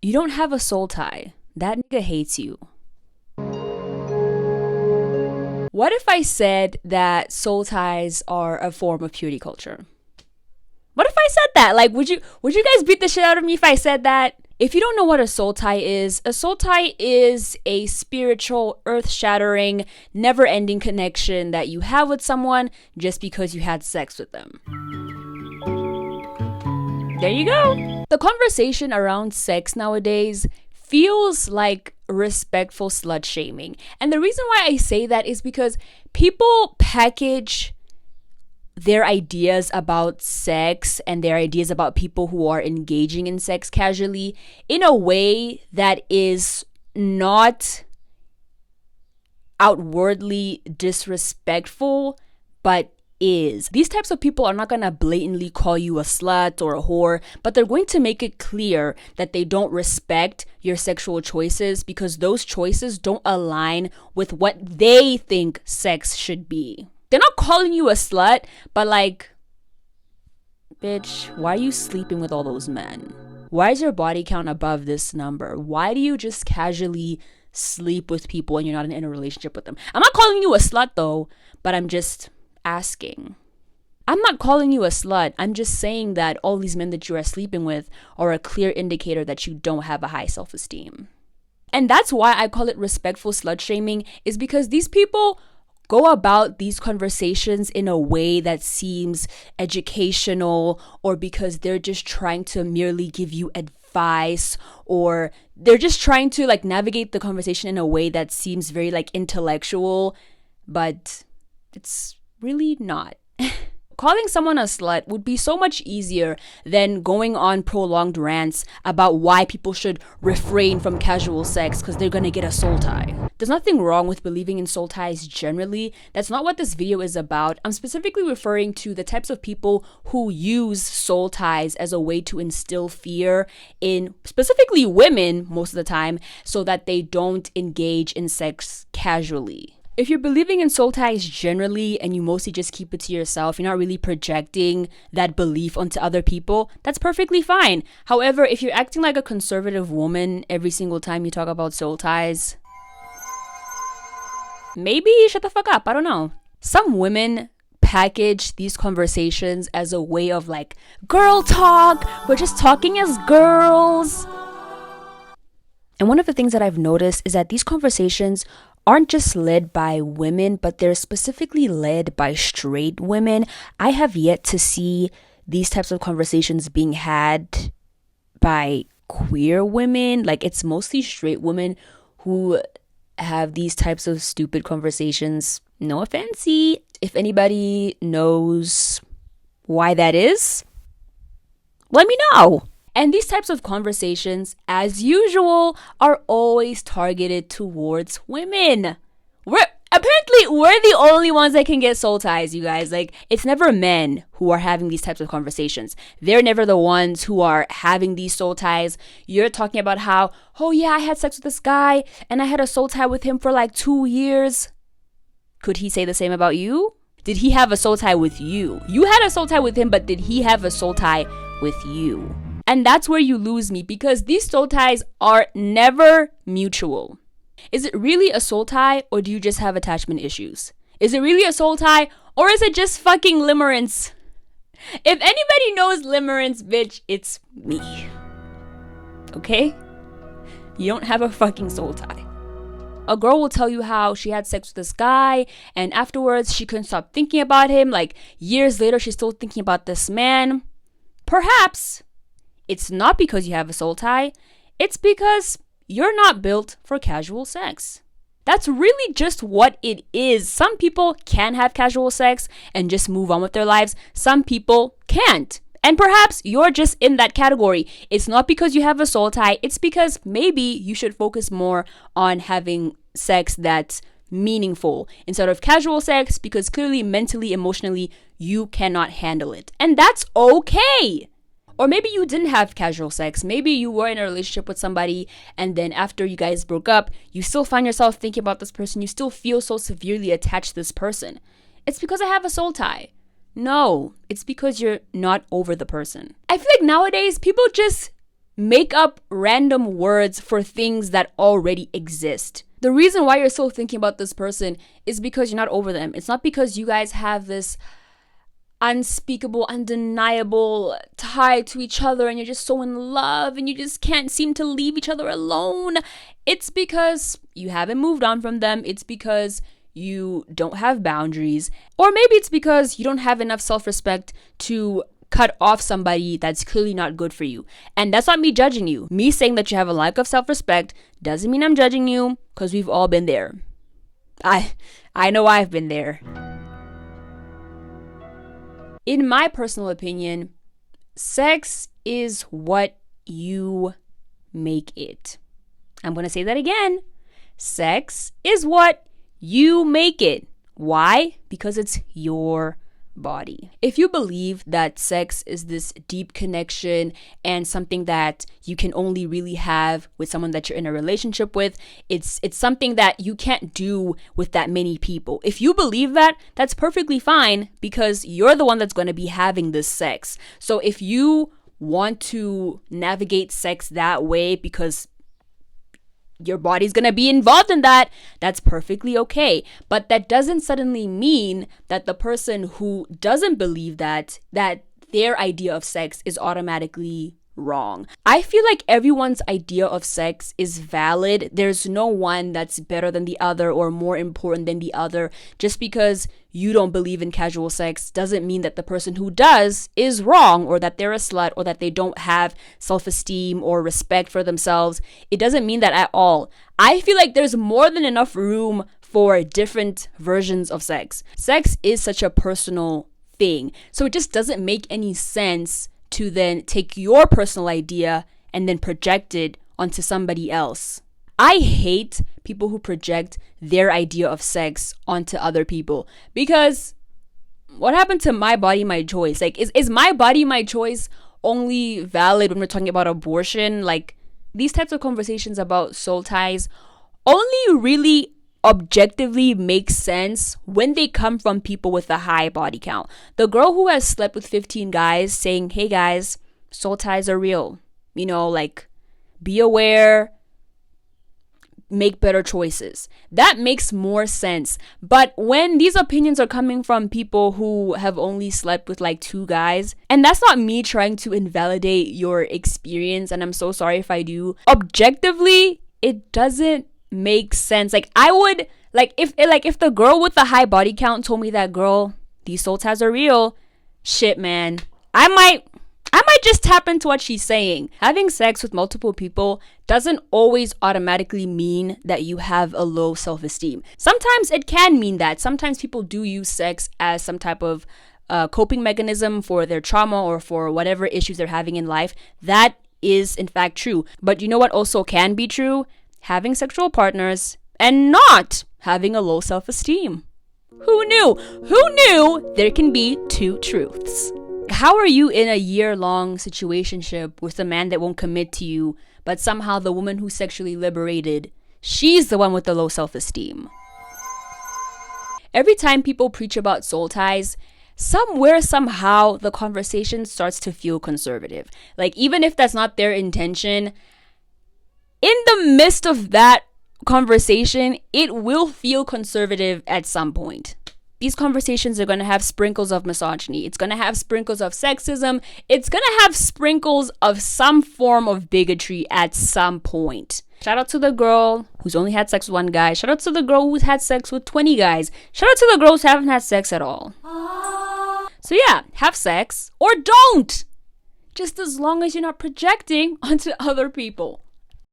You don't have a soul tie. That nigga hates you. What if I said that soul ties are a form of purity culture? What if I said that? Like, would you guys beat the shit out of me if I said that? If you don't know what a soul tie is a spiritual, earth-shattering, never-ending connection that you have with someone just because you had sex with them. There you go. The conversation around sex nowadays feels like respectful slut shaming. And the reason why I say that is because people package their ideas about sex and their ideas about people who are engaging in sex casually in a way that is not outwardly disrespectful, but is. These types of people are not going to blatantly call you a slut or a whore, but they're going to make it clear that they don't respect your sexual choices because those choices don't align with what they think sex should be. They're not calling you a slut, but like, bitch, why are you sleeping with all those men? Why is your body count above this number? Why do you just casually sleep with people and you're not in a relationship with them? I'm not calling you a slut though, but I'm just asking. I'm not calling you a slut. I'm just saying that all these men that you are sleeping with are a clear indicator that you don't have a high self-esteem. And that's why I call it respectful slut shaming, is because these people go about these conversations in a way that seems educational, or because they're just trying to merely give you advice, or they're just trying to like navigate the conversation in a way that seems very like intellectual, but it's really not. Calling someone a slut would be so much easier than going on prolonged rants about why people should refrain from casual sex because they're gonna get a soul tie. There's nothing wrong with believing in soul ties generally. That's not what this video is about. I'm specifically referring to the types of people who use soul ties as a way to instill fear in specifically women most of the time so that they don't engage in sex casually. If you're believing in soul ties generally and you mostly just keep it to yourself, you're not really projecting that belief onto other people, that's perfectly fine. However, if you're acting like a conservative woman every single time you talk about soul ties, maybe shut the fuck up, I don't know. Some women package these conversations as a way of like, girl talk, we're just talking as girls. And one of the things that I've noticed is that these conversations aren't just led by women, but they're specifically led by straight women. I have yet to see these types of conversations being had by queer women. Like, it's mostly straight women who have these types of stupid conversations. No offense. If anybody knows why that is, let me know. And these types of conversations, as usual, are always targeted towards women. We're the only ones that can get soul ties, you guys. Like, it's never men who are having these types of conversations. They're never the ones who are having these soul ties. You're talking about how, oh yeah, I had sex with this guy and I had a soul tie with him for like 2 years. Could he say the same about you? Did he have a soul tie with you? You had a soul tie with him, but did he have a soul tie with you? And that's where you lose me, because these soul ties are never mutual. Is it really a soul tie, or do you just have attachment issues? Is it really a soul tie, or is it just fucking limerence? If anybody knows limerence, bitch, it's me. Okay? You don't have a fucking soul tie. A girl will tell you how she had sex with this guy, and afterwards she couldn't stop thinking about him. Like, years later, she's still thinking about this man. Perhaps it's not because you have a soul tie. It's because you're not built for casual sex. That's really just what it is. Some people can have casual sex and just move on with their lives. Some people can't. And perhaps you're just in that category. It's not because you have a soul tie. It's because maybe you should focus more on having sex that's meaningful instead of casual sex, because clearly, mentally, emotionally, you cannot handle it. And that's okay. Or maybe you didn't have casual sex. Maybe you were in a relationship with somebody, and then after you guys broke up, you still find yourself thinking about this person. You still feel so severely attached to this person. It's because I have a soul tie. No, it's because you're not over the person. I feel like nowadays people just make up random words for things that already exist. The reason why you're still thinking about this person is because you're not over them. It's not because you guys have this unspeakable, undeniable tie to each other and you're just so in love and you just can't seem to leave each other alone. It's because you haven't moved on from them. It's because you don't have boundaries. Or maybe it's because you don't have enough self-respect to cut off somebody that's clearly not good for you. And that's not me judging you. Me saying that you have a lack of self-respect doesn't mean I'm judging you, because we've all been there. I know I've been there. In my personal opinion, sex is what you make it. I'm going to say that again. Sex is what you make it. Why? Because it's your body. If you believe that sex is this deep connection and something that you can only really have with someone that you're in a relationship with, it's something that you can't do with that many people. If you believe that, that's perfectly fine, because you're the one that's going to be having this sex. So if you want to navigate sex that way because your body's gonna be involved in that, that's perfectly okay. But that doesn't suddenly mean that the person who doesn't believe that their idea of sex is automatically wrong. I feel like everyone's idea of sex is valid. There's no one that's better than the other or more important than the other. Just because you don't believe in casual sex doesn't mean that the person who does is wrong, or that they're a slut, or that they don't have self-esteem or respect for themselves. It doesn't mean that at all. I feel like there's more than enough room for different versions of sex. Sex is such a personal thing, so it just doesn't make any sense to then take your personal idea and then project it onto somebody else. I hate people who project their idea of sex onto other people, because what happened to my body, my choice? Like, is my body, my choice only valid when we're talking about abortion? Like, these types of conversations about soul ties only really objectively make sense when they come from people with a high body count. The girl who has slept with 15 guys saying, hey guys, soul ties are real. You know, like, be aware, make better choices. That makes more sense. But when these opinions are coming from people who have only slept with like 2 guys, and that's not me trying to invalidate your experience, and I'm so sorry if I do, objectively, it doesn't make sense. Like, I would, like, if the girl with the high body count told me that, girl, these soul ties are real, shit, man, I might just tap into what she's saying. Having sex with multiple people doesn't always automatically mean that you have a low self-esteem. Sometimes it can mean that. Sometimes people do use sex as some type of coping mechanism for their trauma or for whatever issues they're having in life. That is in fact true. But you know what also can be true? Having sexual partners and not having a low self-esteem. Who knew? Who knew there can be 2 truths? How are you in a year-long situationship with a man that won't commit to you, but somehow the woman who's sexually liberated, she's the one with the low self-esteem? Every time people preach about soul ties, somewhere, somehow, the conversation starts to feel conservative. Like, even if that's not their intention, in the midst of that conversation, it will feel conservative at some point. These conversations are going to have sprinkles of misogyny. It's going to have sprinkles of sexism. It's going to have sprinkles of some form of bigotry at some point. Shout out to the girl who's only had sex with 1 guy. Shout out to the girl who's had sex with 20 guys. Shout out to the girls who haven't had sex at all. So yeah, have sex or don't. Just as long as you're not projecting onto other people.